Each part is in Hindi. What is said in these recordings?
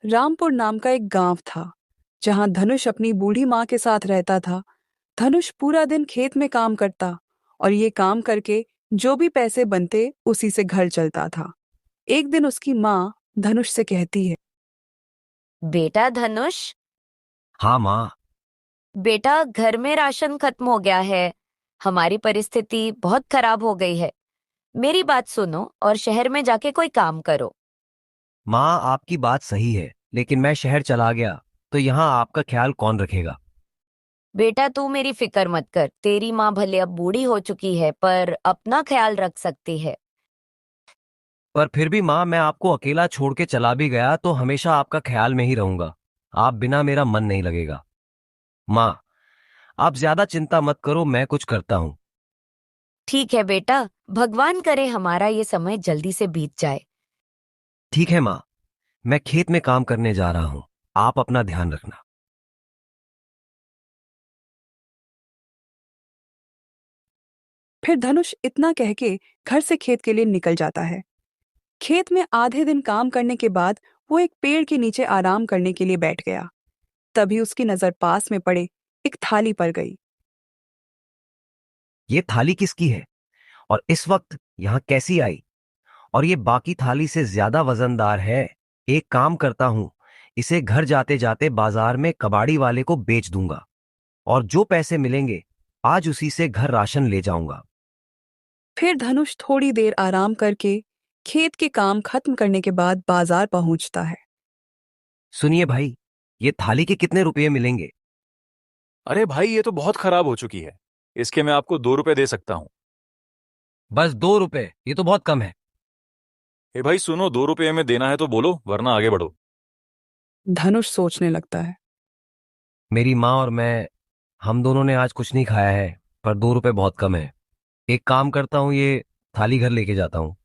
रामपुर नाम का एक गांव था जहां धनुष अपनी बूढ़ी माँ के साथ रहता था। धनुष पूरा दिन खेत में काम करता और ये काम करके जो भी पैसे बनते उसी से घर चलता था। एक दिन उसकी माँ धनुष से कहती है। बेटा धनुष, हाँ माँ। बेटा घर में राशन खत्म हो गया है। हमारी परिस्थिति बहुत खराब हो गई है। मेरी बात सुनो और शहर में जाके कोई काम करो। माँ आपकी बात सही है, लेकिन मैं शहर चला गया तो यहाँ आपका ख्याल कौन रखेगा? बेटा तू मेरी फिक्र मत कर, तेरी माँ भले अब बूढ़ी हो चुकी है पर अपना ख्याल रख सकती है। पर फिर भी माँ, मैं आपको अकेला छोड़ के चला भी गया तो हमेशा आपका ख्याल में ही रहूंगा। आप बिना मेरा मन नहीं लगेगा। माँ, आप ज्यादा चिंता मत करो, मैं कुछ करता हूँ। ठीक है बेटा, भगवान करे हमारा ये समय जल्दी से बीत जाए। ठीक है माँ, मैं खेत में काम करने जा रहा हूँ। आप अपना ध्यान रखना। फिर धनुष इतना कह के घर से खेत के लिए निकल जाता है। खेत में आधे दिन काम करने के बाद वो एक पेड़ के नीचे आराम करने के लिए बैठ गया। तभी उसकी नजर पास में पड़े एक थाली पर गई। ये थाली किसकी है और इस वक्त यहाँ कैसी आई? और ये बाकी थाली से ज्यादा वजनदार है। एक काम करता हूँ, इसे घर जाते जाते बाजार में कबाड़ी वाले को बेच दूंगा और जो पैसे मिलेंगे आज उसी से घर राशन ले जाऊंगा। फिर धनुष थोड़ी देर आराम करके खेत के काम खत्म करने के बाद बाजार पहुंचता है। सुनिए भाई, ये थाली के कितने रुपये मिलेंगे? अरे भाई, ये तो बहुत खराब हो चुकी है। इसके मैं आपको 2 रुपए दे सकता हूँ। बस 2 रुपए? ये तो बहुत कम है। ए भाई सुनो, 2 रुपए में देना है तो बोलो, वरना आगे बढ़ो। धनुष सोचने लगता है। मेरी माँ और मैं, हम दोनों ने आज कुछ नहीं खाया है, पर 2 रुपए बहुत कम है। एक काम करता हूँ, ये थाली घर लेके जाता हूँ।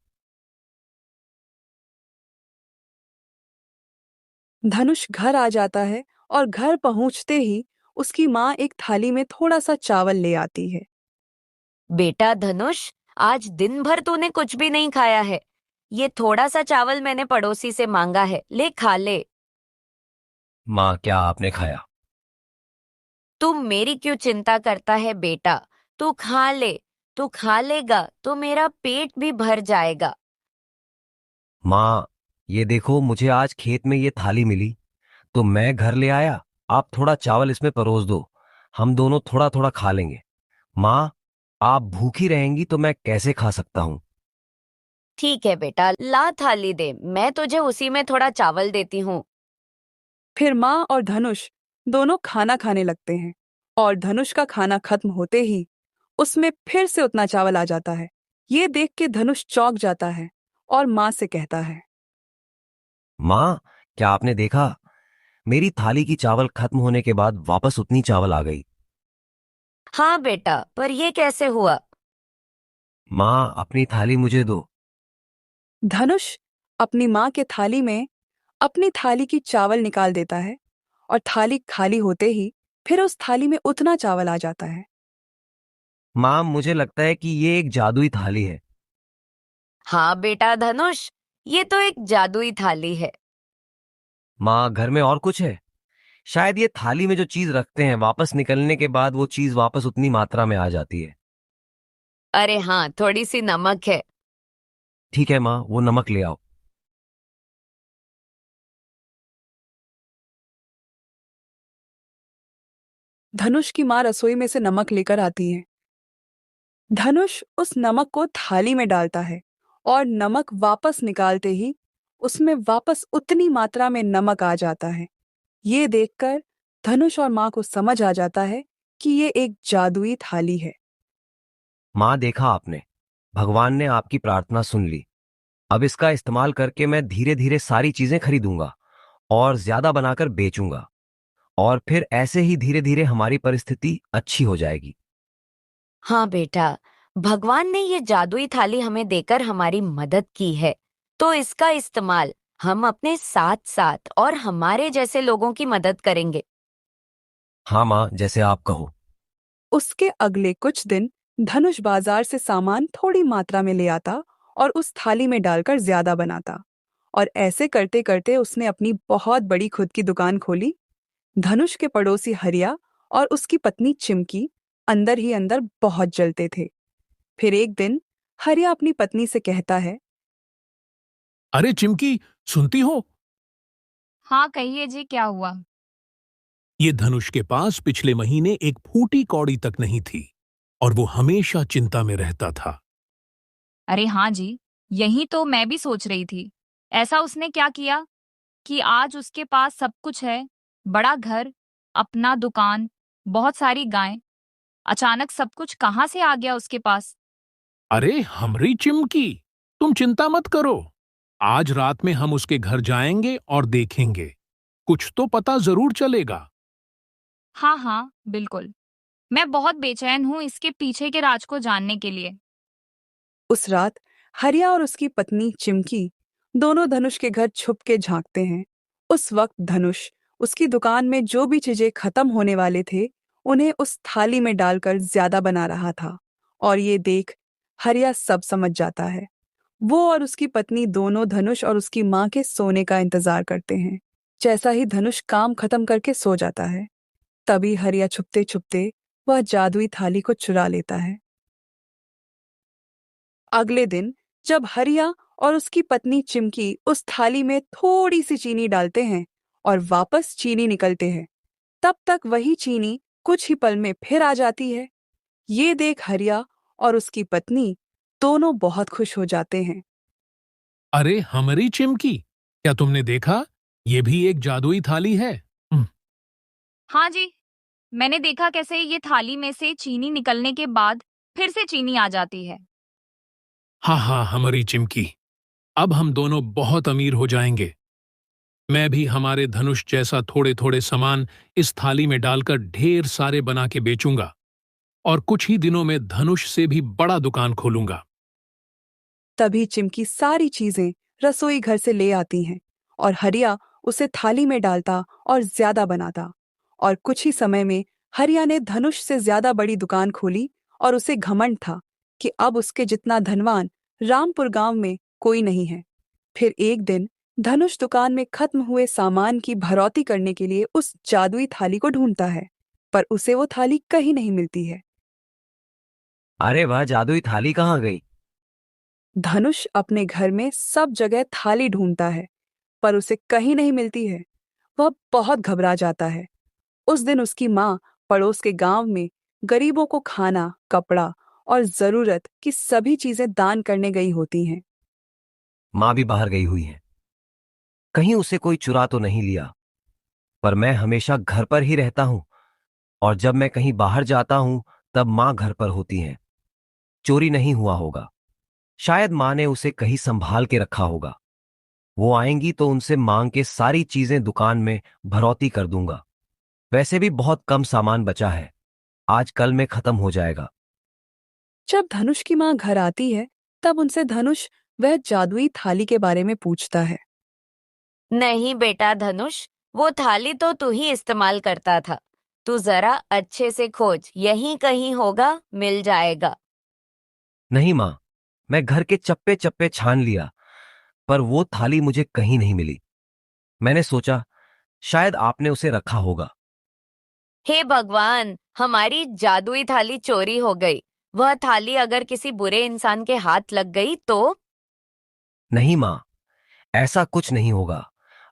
धनुष घर आ जाता है और घर पहुंचते ही उसकी माँ एक थाली में थोड़ा सा चावल ले आती है। बेटा धनुष, आज दिन भर तूने कुछ भी नहीं खाया है। ये थोड़ा सा चावल मैंने पड़ोसी से मांगा है, ले खा ले। माँ, क्या आपने खाया? तू मेरी क्यों चिंता करता है बेटा? तू खा ले। तू खा लेगा तो मेरा पेट भी भर जाएगा। माँ, ये देखो, मुझे आज खेत में ये थाली मिली तो मैं घर ले आया। आप थोड़ा चावल इसमें परोस दो, हम दोनों थोड़ा थोड़ा खा लेंगे। माँ, आप भूखी रहेंगी तो मैं कैसे खा सकता हूँ? ठीक है बेटा, ला थाली दे, मैं तुझे उसी में थोड़ा चावल देती हूँ। फिर माँ और धनुष दोनों खाना खाने लगते हैं और धनुष का खाना खत्म होते ही उसमें फिर से उतना चावल आ जाता है। ये देख के धनुष चौंक जाता है और माँ से कहता है। माँ, क्या आपने देखा? मेरी थाली की चावल खत्म होने के बाद वापस उतनी चावल आ गई। हाँ बेटा, पर ये कैसे हुआ? माँ, अपनी थाली मुझे दो। धनुष अपनी माँ के थाली में अपनी थाली की चावल निकाल देता है और थाली खाली होते ही फिर उस थाली में उतना चावल आ जाता है। माँ, मुझे लगता है कि ये एक जादुई थाली है। हाँ बेटा धनुष, ये तो एक जादुई थाली है। माँ, घर में और कुछ है? शायद ये थाली में जो चीज रखते हैं वापस निकलने के बाद वो चीज वापस उतनी मात्रा में आ जाती है। अरे हाँ, थोड़ी सी नमक है। ठीक है माँ, वो नमक ले आओ। धनुष की माँ रसोई में से नमक लेकर आती है। धनुष उस नमक को थाली में डालता है और नमक वापस निकालते ही उसमें वापस उतनी मात्रा में नमक आ जाता है। ये देखकर धनुष और माँ को समझ आ जाता है कि ये एक जादुई थाली है। माँ, देखा आपने, भगवान ने आपकी प्रार्थना सुन ली। अब इसका इस्तेमाल करके मैं धीरे धीरे सारी चीजें खरीदूंगा और ज्यादा बनाकर बेचूंगा, और फिर ऐसे ही धीरे धीरे हमारी परिस्थिति अच्छी हो जाएगी। हाँ बेटा, भगवान ने ये जादुई थाली हमें देकर हमारी मदद की है, तो इसका इस्तेमाल हम अपने साथ साथ और हमारे जैसे लोगों की मदद करेंगे। हाँ माँ, जैसे आप कहो। उसके अगले कुछ दिन धनुष बाजार से सामान थोड़ी मात्रा में ले आता और उस थाली में डालकर ज्यादा बनाता और ऐसे करते करते उसने अपनी बहुत बड़ी खुद की दुकान खोली। धनुष के पड़ोसी हरिया और उसकी पत्नी चिमकी अंदर ही अंदर बहुत जलते थे। फिर एक दिन हरिया अपनी पत्नी से कहता है, अरे चिमकी, सुनती हो? हाँ, कहिए जी, क्या हुआ? ये धनुष के पास पिछले महीने एक फूटी कौड़ी तक नहीं थी और वो हमेशा चिंता में रहता था। अरे हाँ जी, यही तो मैं भी सोच रही थी। ऐसा उसने क्या किया कि आज उसके पास सब कुछ है, बड़ा घर, अपना दुकान, बहुत सारी गायें। अचानक सब कुछ कहाँ से आ गया उसके पास? अरे हमरी चिमकी, तुम चिंता मत करो। आज रात में हम उसके घर जाएंगे और देखेंगे। कुछ तो पता जरूर चलेगा। हाँ हाँ, बिल्कुल। मैं बहुत बेचैन हूँ इसके पीछे के राज को जानने के लिए। उस रात हरिया और उसकी पत्नी चिमकी दोनों धनुष के घर छुप के झांकते हैं। उस वक्त धनुष उसकी दुकान में जो भी चीजें खत्म होने वाले थे उन्हें उस थाली में डालकर ज्यादा बना रहा था। और ये देख हरिया सब समझ जाता है। वो और उसकी पत्नी दोनों धनुष और उसकी माँ के सोने का इंतजार करते हैं। जैसा ही धनुष काम खत्म करके सो जाता है, तभी हरिया छुपते छुपते वह जादुई थाली को चुरा लेता है। अगले दिन जब हरिया और उसकी पत्नी चिमकी उस थाली में थोड़ी सी चीनी डालते हैं और वापस चीनी निकलते हैं, तब तक वही चीनी कुछ ही पल में फिर आ जाती है। ये देख हरिया और उसकी पत्नी दोनों बहुत खुश हो जाते हैं। अरे हमरी चिमकी, क्या तुमने देखा? ये भी एक जादुई थाली है। हाँ जी, मैंने देखा कैसे ये थाली में से चीनी निकलने के बाद फिर से चीनी आ जाती है। हाँ हाँ हमरी चिमकी, अब हम दोनों बहुत अमीर हो जाएंगे। मैं भी हमारे धनुष जैसा थोड़े थोड़े सामान इस थाली में डालकर ढेर सारे बना के बेचूंगा और कुछ ही दिनों में धनुष से भी बड़ा दुकान खोलूंगा। तभी चिमकी सारी चीजें रसोई घर से ले आती हैं और हरिया उसे थाली में डालता और ज्यादा बनाता। और कुछ ही समय में हरिया ने धनुष से ज्यादा बड़ी दुकान खोली और उसे घमंड था कि अब उसके जितना धनवान रामपुर गांव में कोई नहीं है। फिर एक दिन धनुष दुकान में खत्म हुए सामान की भरौती करने के लिए उस जादुई थाली को ढूंढता है, पर उसे वो थाली कहीं नहीं मिलती है। अरे वाह, जादुई थाली कहाँ गई? धनुष अपने घर में सब जगह थाली ढूंढता है, पर उसे कहीं नहीं मिलती है। वह बहुत घबरा जाता है। उस दिन उसकी माँ पड़ोस के गांव में गरीबों को खाना, कपड़ा और जरूरत की सभी चीजें दान करने गई होती हैं। माँ भी बाहर गई हुई है, कहीं उसे कोई चुरा तो नहीं लिया। पर मैं हमेशा घर पर ही रहता हूँ और जब मैं कहीं बाहर जाता हूँ तब माँ घर पर होती हैं। चोरी नहीं हुआ होगा। शायद माँ ने उसे कहीं संभाल के रखा होगा। वो आएंगी तो उनसे मांग के सारी चीजें दुकान में भरौती कर दूंगा। वैसे भी बहुत कम सामान बचा है, आज कल में खत्म हो जाएगा। जब धनुष की माँ घर आती है, तब उनसे धनुष वह जादुई थाली के बारे में पूछता है। नहीं बेटा धनुष, वो थाली तो तू ही इस्तेमाल करता था। तू जरा अच्छे से खोज, यहीं कहीं होगा, मिल जाएगा। नहीं माँ, मैं घर के चप्पे चप्पे छान लिया, पर वो थाली मुझे कहीं नहीं मिली। मैंने सोचा शायद आपने उसे रखा होगा। हे भगवान, हमारी जादुई थाली चोरी हो गई। वह थाली अगर किसी बुरे इंसान के हाथ लग गई तो? नहीं माँ, ऐसा कुछ नहीं होगा।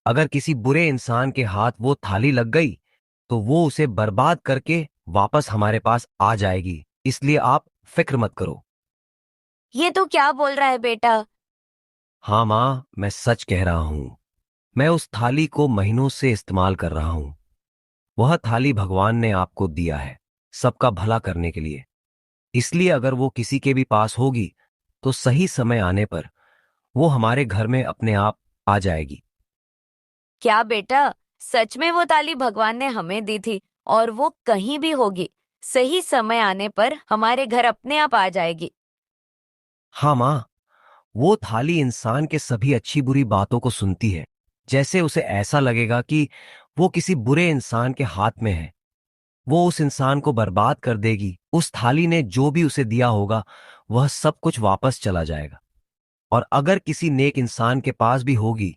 अगर किसी बुरे इंसान के हाथ वो थाली लग गई तो वो उसे बर्बाद करके वापस हमारे पास आ जाएगी, इसलिए आप फिक्र मत करो। ये तो क्या बोल रहा है बेटा? हाँ माँ, मैं सच कह रहा हूं। मैं उस थाली को महीनों से इस्तेमाल कर रहा हूं। वह थाली भगवान ने आपको दिया है, सबका भला करने के लिए। इसलिए अगर वो किसी के भी पास होगी तो सही समय आने पर वो हमारे घर में अपने आप आ जाएगी। क्या बेटा, सच में वो थाली भगवान ने हमें दी थी और वो कहीं भी होगी, सही समय आने पर हमारे घर अपने आप आ जाएगी। हाँ माँ, वो थाली इंसान के सभी अच्छी बुरी बातों को सुनती है। जैसे उसे ऐसा लगेगा कि वो किसी बुरे इंसान के हाथ में है, वो उस इंसान को बर्बाद कर देगी। उस थाली ने जो भी उसे दिया होगा वह सब कुछ वापस चला जाएगा। और अगर किसी नेक इंसान के पास भी होगी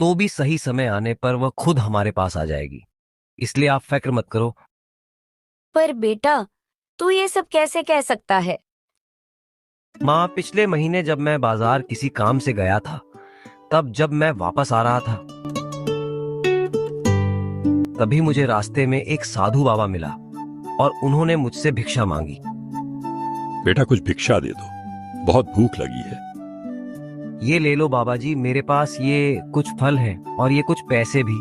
तो भी सही समय आने पर वह खुद हमारे पास आ जाएगी। इसलिए आप फिक्र मत करो। पर बेटा, तू ये सब कैसे कह सकता है? माँ, पिछले महीने जब मैं बाजार किसी काम से गया था, तब जब मैं वापस आ रहा था, तभी मुझे रास्ते में एक साधु बाबा मिला और उन्होंने मुझसे भिक्षा मांगी। बेटा कुछ भिक्षा दे दो, बहुत भूख लगी है। ये ले लो बाबा जी, मेरे पास ये कुछ फल हैं और ये कुछ पैसे भी,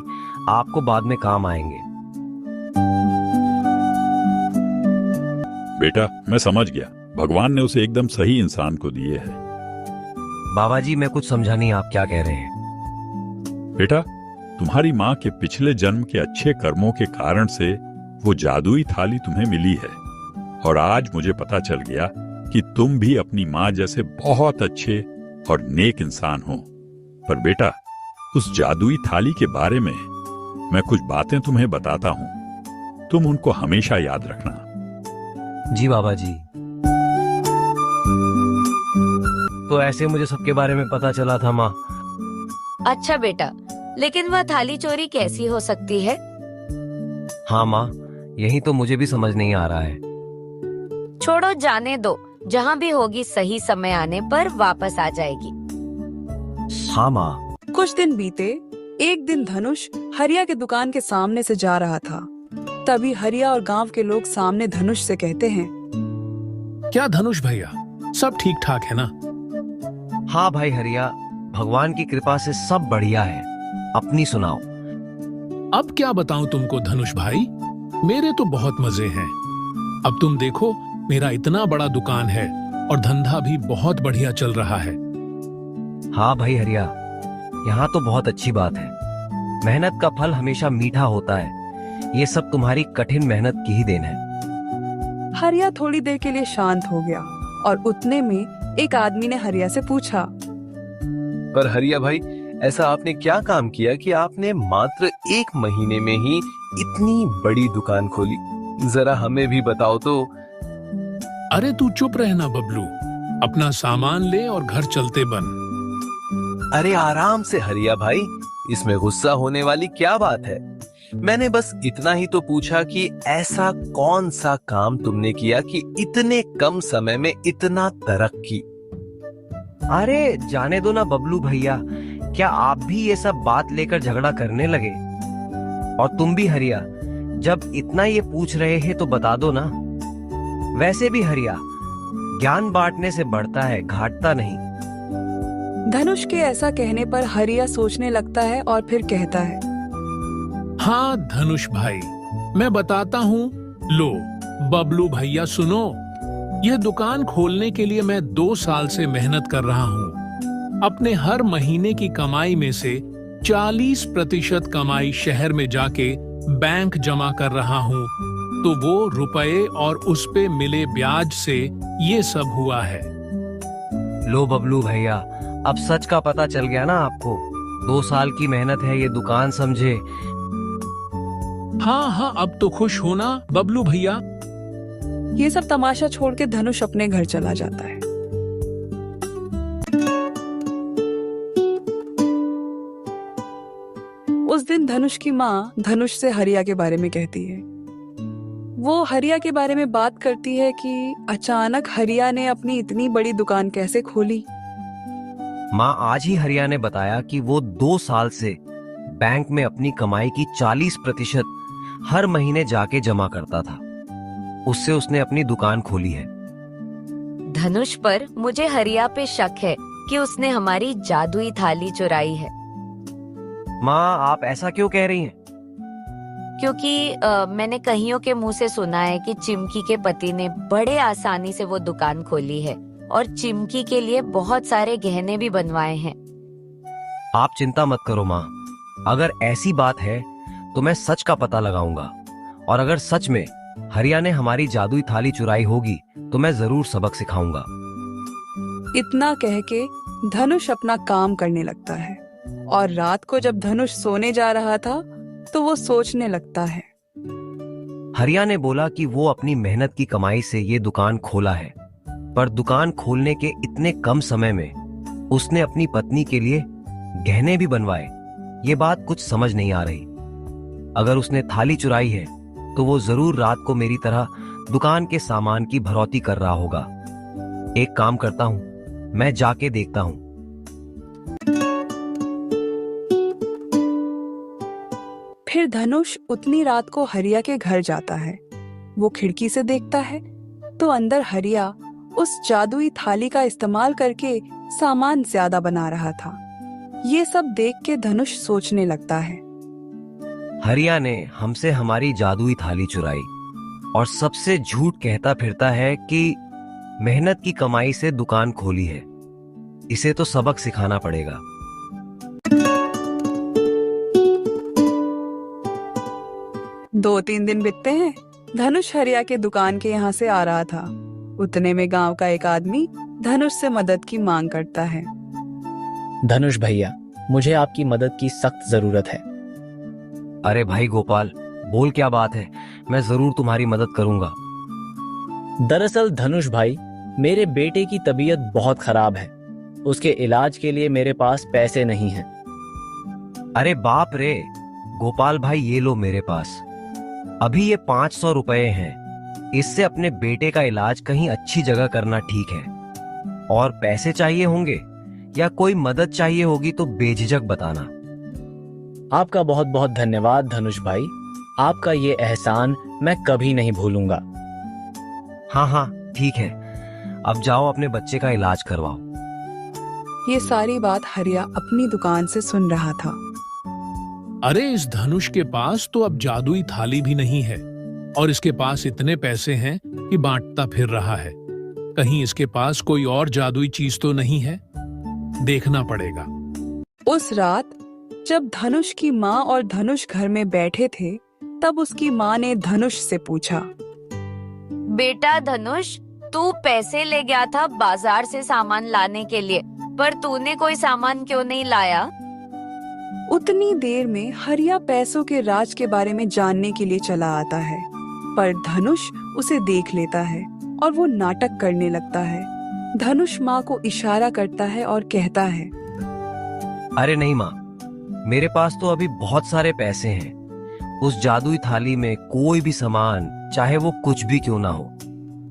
आपको बाद में काम आएंगे। बेटा मैं समझ गया, भगवान ने उसे एकदम सही इंसान को दिए है। बाबा जी, मैं कुछ समझा नहीं आप क्या कह रहे हैं। बेटा तुम्हारी माँ के पिछले जन्म के अच्छे कर्मों के कारण से वो जादुई थाली तुम्हें मिली है, और आज मुझे पता चल गया कि तुम भी अपनी माँ जैसे बहुत अच्छे और नेक इंसान हो। पर बेटा, उस जादुई थाली के बारे में मैं कुछ बातें तुम्हें बताता हूँ, तुम उनको हमेशा याद रखना। जी बाबा जी। तो ऐसे मुझे सबके बारे में पता चला था माँ। अच्छा बेटा, लेकिन वह थाली चोरी कैसी हो सकती है? हाँ माँ, यही तो मुझे भी समझ नहीं आ रहा है। छोड़ो, जाने दो, जहाँ भी होगी सही समय आने पर वापस आ जाएगी। हाँ माँ। कुछ दिन बीते। एक दिन धनुष हरिया के दुकान के सामने से जा रहा था। तभी हरिया और गांव के लोग सामने धनुष से कहते हैं, क्या धनुष भैया, सब ठीक ठाक है ना? हाँ भाई हरिया, भगवान की कृपा से सब बढ़िया है। अपनी सुनाओ। अब क्या बताऊं तुमको धनुष भाई, मेरे तो बहुत मजे हैं। अब तुम देखो, मेरा इतना बड़ा दुकान है और धंधा भी बहुत बढ़िया चल रहा है। हाँ भाई हरिया, यहाँ तो बहुत अच्छी बात है। मेहनत का फल हमेशा मीठा होता है। ये सब तुम्हारी कठिन मेहनत की ही देन है। हरिया थोड़ी देर के लिए शांत हो गया और उतने में एक आदमी ने हरिया से पूछा, पर हरिया भाई, ऐसा आपने क्या काम किया कि आपने मात्र 1 महीने में ही इतनी बड़ी दुकान खोली? जरा हमें भी बताओ तो। अरे तू चुप रहना बबलू, अपना सामान ले और घर चलते बन। अरे आराम से हरिया भाई, इसमें गुस्सा होने वाली क्या बात है? मैंने बस इतना ही तो पूछा कि ऐसा कौन सा काम तुमने किया कि इतने कम समय में इतना तरक्की। अरे जाने दो ना बबलू भैया, क्या आप भी ये सब बात लेकर झगड़ा करने लगे? और तुम भी हरिया, जब इतना ये पूछ रहे हैं तो बता दो ना। वैसे भी हरिया, ज्ञान बांटने से बढ़ता है, घाटता नहीं। धनुष के ऐसा कहने पर हरिया सोचने लगता है और फिर कहता है, हाँ धनुष भाई, मैं बताता हूँ। लो बबलू भैया सुनो, यह दुकान खोलने के लिए मैं 2 साल से मेहनत कर रहा हूँ। अपने हर महीने की कमाई में से 40% कमाई शहर में जाके बैंक जमा कर रहा हूँ, तो वो रुपए और उस पे मिले ब्याज से ये सब हुआ है। लो बबलू भैया, अब सच का पता चल गया ना आपको। 2 साल की मेहनत है ये दुकान, समझे? हाँ हाँ, अब तो खुश होना बबलू भैया। ये सब तमाशा छोड़ के धनुष अपने घर चला जाता है। उस दिन धनुष की माँ धनुष से हरिया के बारे में कहती है। वो हरिया के बारे में बात करती है कि अचानक हरिया ने अपनी इतनी बड़ी दुकान कैसे खोली। माँ, आज ही हरिया ने बताया कि वो 2 साल से बैंक में अपनी कमाई की 40% हर महीने जाके जमा करता था। उससे उसने अपनी दुकान खोली है। धनुष पर मुझे हरिया पे शक है कि उसने हमारी जादुई थाली चुराई है। माँ, आप ऐसा क्यों कह रही हैं? क्योंकि मैंने कईयों के मुंह से सुना है कि चिमकी के पति ने बड़े आसानी से वो दुकान खोली है और चिमकी के लिए बहुत सारे गहने भी बनवाए हैं। आप चिंता मत करो माँ, अगर ऐसी बात है तो मैं सच का पता लगाऊंगा, और अगर सच में हरिया ने हमारी जादुई थाली चुराई होगी तो मैं जरूर सबक सिखाऊंगा। इतना कह के धनुष अपना काम करने लगता है और रात को जब धनुष सोने जा रहा था तो वो सोचने लगता है। हरिया ने बोला कि वो अपनी मेहनत की कमाई से ये दुकान खोला है, पर दुकान खोलने के इतने कम समय में उसने अपनी पत्नी के लिए गहने भी बनवाए। ये बात कुछ समझ नहीं आ रही। अगर उसने थाली चुराई है तो वो जरूर रात को मेरी तरह दुकान के सामान की भरौती कर रहा होगा। एक काम करता हूं, मैं जाके देखता हूं। फिर धनुष उतनी रात को हरिया के घर जाता है। वो खिड़की से देखता है तो अंदर हरिया उस जादुई थाली का इस्तेमाल करके सामान ज्यादा बना रहा था। ये सब देख के धनुष सोचने लगता है, हरिया ने हमसे हमारी जादुई थाली चुराई और सबसे झूठ कहता फिरता है कि मेहनत की कमाई से दुकान खोली है। इसे तो सबक सिखाना पड़ेगा। दो तीन दिन बीतते हैं। धनुष हरिया के दुकान के यहाँ से आ रहा था। उतने में गांव का एक आदमी धनुष से मदद की मांग करता है। धनुष भैया, मुझे आपकी मदद की सख्त जरूरत है। अरे भाई गोपाल, बोल क्या बात है, मैं जरूर तुम्हारी मदद करूंगा। दरअसल धनुष भाई, मेरे बेटे की तबीयत बहुत खराब है। उसके इलाज के लिए मेरे पास पैसे नहीं हैं। अरे बाप रे गोपाल भाई, ये लो मेरे पास। अभी ये 500 रुपए हैं। इससे अपने बेटे का इलाज कहीं अच्छी जगह करना ठीक है। और पैसे चाहिए होंगे या कोई मदद चाहिए होगी तो बेझिझक बताना। आपका बहुत बहुत धन्यवाद धनुष भाई। आपका ये एहसान मैं कभी नहीं भूलूंगा। हाँ हाँ ठीक है, अब जाओ अपने बच्चे का इलाज करवाओ। ये सारी बात हरिया अपनी दुकान से सुन रहा था। अरे इस धनुष के पास तो अब जादुई थाली भी नहीं है और इसके पास इतने पैसे हैं कि बांटता फिर रहा है। कहीं इसके पास कोई और जादुई चीज तो नहीं है? देखना पड़ेगा। उस रात जब धनुष की माँ और धनुष घर में बैठे थे, तब उसकी माँ ने धनुष से पूछा, बेटा धनुष, तू पैसे ले गया था बाजार से सामान लाने के लिए, पर तूने कोई सामान क्यों नहीं लाया? उतनी देर में हरिया पैसों के राज के बारे में जानने के लिए चला आता है, पर धनुष उसे देख लेता है और वो नाटक करने लगता है। धनुष माँ को इशारा करता है और कहता है, अरे नहीं माँ, मेरे पास तो अभी बहुत सारे पैसे हैं। उस जादुई थाली में कोई भी सामान, चाहे वो कुछ भी क्यों ना हो,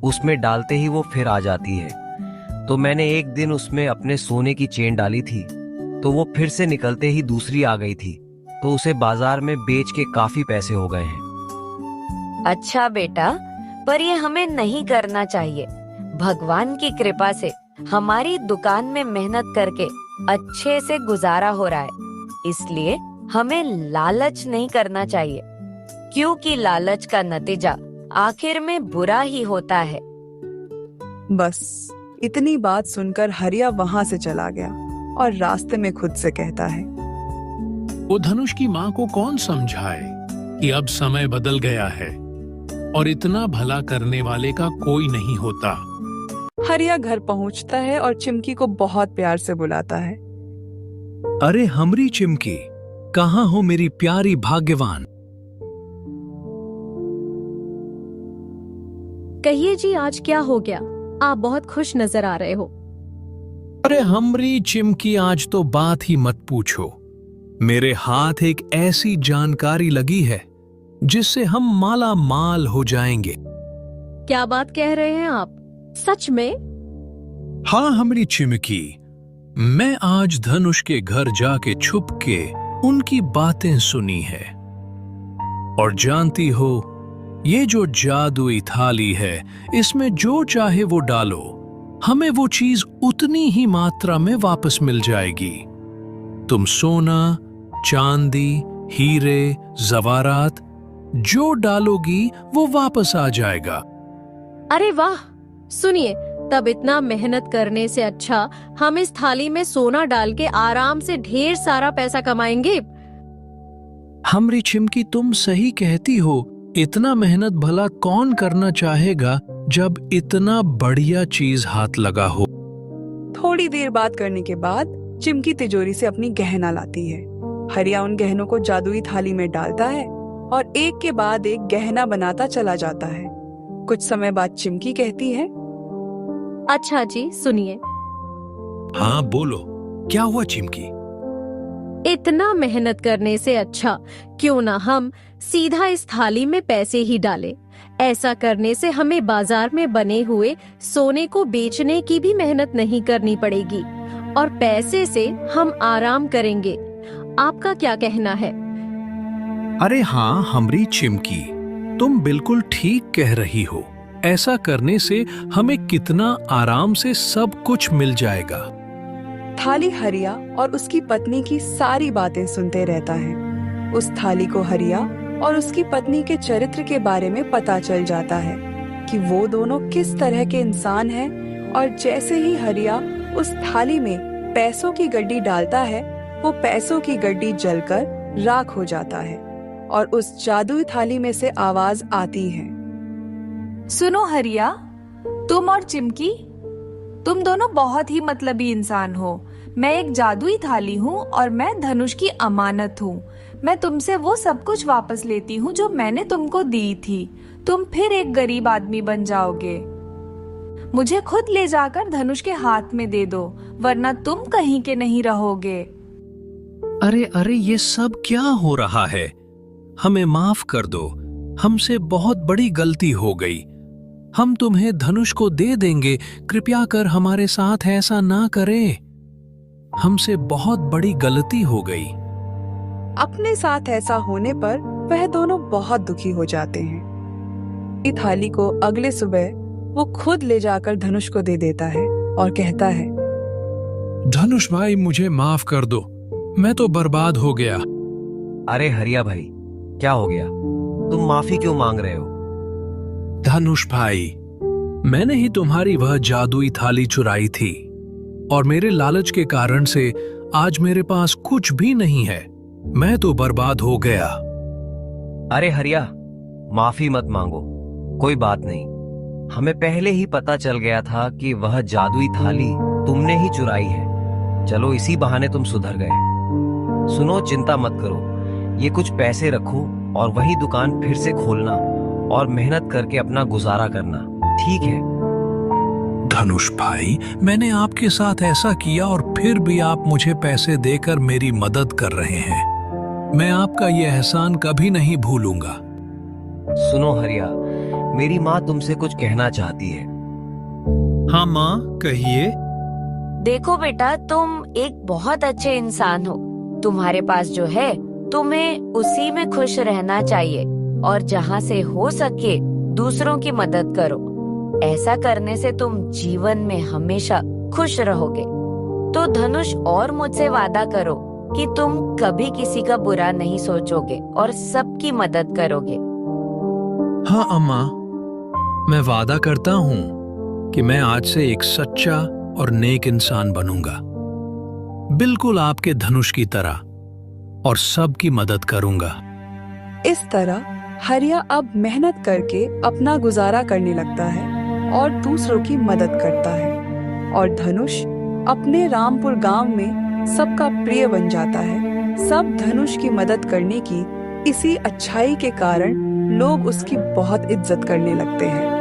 उसमें डालते ही वो फिर आ जाती है। तो मैंने एक दिन उसमें अपने सोने की चेन डाली थी, तो वो फिर से निकलते ही दूसरी आ गई थी, तो उसे बाजार में बेच के काफी पैसे हो गए हैं। अच्छा बेटा, पर ये हमें नहीं करना चाहिए। भगवान की कृपा से हमारी दुकान में मेहनत करके अच्छे से गुजारा हो रहा है, इसलिए हमें लालच नहीं करना चाहिए, क्योंकि लालच का नतीजा आखिर में बुरा ही होता है। बस इतनी बात सुनकर हरिया वहां से चला गया और रास्ते में खुद से कहता है, वो धनुष की माँ को कौन समझाए कि अब समय बदल गया है और इतना भला करने वाले का कोई नहीं होता। हरिया घर पहुंचता है और चिमकी को बहुत प्यार से बुलाता है। अरे हमरी चिमकी, कहाँ हो मेरी प्यारी भाग्यवान? कहिए जी, आज क्या हो गया? आप बहुत खुश नजर आ रहे हो। अरे हमरी चिमकी, आज तो बात ही मत पूछो। मेरे हाथ एक ऐसी जानकारी लगी है जिससे हम माला माल हो जाएंगे। क्या बात कह रहे हैं आप? सच में? हाँ हमरी चिमकी, मैं आज धनुष के घर जाके छुप के उनकी बातें सुनी है। और जानती हो, ये जो जादुई थाली है, इसमें जो चाहे वो डालो, हमें वो चीज उतनी ही मात्रा में वापस मिल जाएगी। तुम सोना, चांदी, हीरे, जवारात जो डालोगी वो वापस आ जाएगा। अरे वाह! सुनिए, तब इतना मेहनत करने से अच्छा हम इस थाली में सोना डाल के आराम से ढेर सारा पैसा कमाएंगे। हमरी चिमकी, तुम सही कहती हो। इतना मेहनत भला कौन करना चाहेगा जब इतना बढ़िया चीज हाथ लगा हो। थोड़ी देर बात करने के बाद चिमकी तिजोरी से अपनी गहना लाती है। हरिया उन गहनों को जादुई थाली में डालता है और एक के बाद एक गहना बनाता चला जाता है। कुछ समय बाद चिमकी कहती है, अच्छा जी, सुनिए। हाँ बोलो। क्या हुआ चिमकी? इतना मेहनत करने से अच्छा क्यों ना हम सीधा इस थाली में पैसे ही डालें। ऐसा करने से हमें बाजार में बने हुए सोने को बेचने की भी मेहनत नहीं करनी पड़ेगी और पैसे से हम आराम करेंगे। आपका क्या कहना है? अरे हाँ हमारी चिमकी, तुम बिल्कुल ठीक कह रही हो। ऐसा करने से हमें कितना आराम से सब कुछ मिल जाएगा। थाली हरिया और उसकी पत्नी की सारी बातें सुनते रहता है। उस थाली को हरिया और उसकी पत्नी के चरित्र के बारे में पता चल जाता है कि वो दोनों किस तरह के इंसान हैं, और जैसे ही हरिया उस थाली में पैसों की गड्डी डालता है, वो पैसों की गड्डी जलकर राख हो जाता है और उस जादुई थाली में से आवाज आती है, सुनो हरिया, तुम और चिमकी, तुम दोनों बहुत ही मतलबी इंसान हो। मैं एक जादुई थाली हूँ और मैं धनुष की अमानत हूँ। मैं तुमसे वो सब कुछ वापस लेती हूँ जो मैंने तुमको दी थी। तुम फिर एक गरीब आदमी बन जाओगे। मुझे खुद ले जाकर धनुष के हाथ में दे दो, वरना तुम कहीं के नहीं रहोगे। अरे अरे ये सब क्या हो रहा है? हमें माफ कर दो, हमसे बहुत बड़ी गलती हो गई। हम तुम्हें धनुष को दे देंगे, कृपया कर हमारे साथ ऐसा ना करें। हमसे बहुत बड़ी गलती हो गई। अपने साथ ऐसा होने पर वह दोनों बहुत दुखी हो जाते हैं। इस थाली को अगले सुबह वो खुद ले जाकर धनुष को दे देता है और कहता है, धनुष भाई मुझे माफ कर दो, मैं तो बर्बाद हो गया। अरे हरिया भाई, क्या हो गया? तुम माफी क्यों मांग रहे हो? धनुष भाई, मैंने ही तुम्हारी वह जादुई थाली चुराई थी और मेरे लालच के कारण से आज मेरे पास कुछ भी नहीं है। मैं तो बर्बाद हो गया। अरे हरिया, माफी मत मांगो, कोई बात नहीं। हमें पहले ही पता चल गया था कि वह जादुई थाली तुमने ही चुराई है। चलो इसी बहाने तुम सुधर गए। सुनो, चिंता मत करो, ये कुछ पैसे रखो और वही दुकान फिर से खोलना और मेहनत करके अपना गुजारा करना, ठीक है? धनुष भाई, मैंने आपके साथ ऐसा किया और फिर भी आप मुझे पैसे देकर मेरी मदद कर रहे हैं। मैं आपका ये एहसान कभी नहीं भूलूंगा। सुनो हरिया, मेरी माँ तुमसे कुछ कहना चाहती है। हाँ माँ, कहिए। देखो बेटा, तुम एक बहुत अच्छे इंसान हो। तुम्हारे पास जो है तुम्हें उसी में खुश रहना चाहिए और जहाँ से हो सके दूसरों की मदद करो। ऐसा करने से तुम जीवन में हमेशा खुश रहोगे। तो धनुष और मुझसे वादा करो कि तुम कभी किसी का बुरा नहीं सोचोगे और सबकी मदद करोगे। हाँ अम्मा, मैं वादा करता हूँ कि मैं आज से एक सच्चा और नेक इंसान बनूंगा, बिल्कुल आपके धनुष की तरह, और सबकी मदद करूंगा। इस तरह हरिया अब मेहनत करके अपना गुजारा करने लगता है और दूसरों की मदद करता है, और धनुष अपने रामपुर गांव में सबका प्रिय बन जाता है। सब धनुष की मदद करने की इसी अच्छाई के कारण लोग उसकी बहुत इज्जत करने लगते हैं।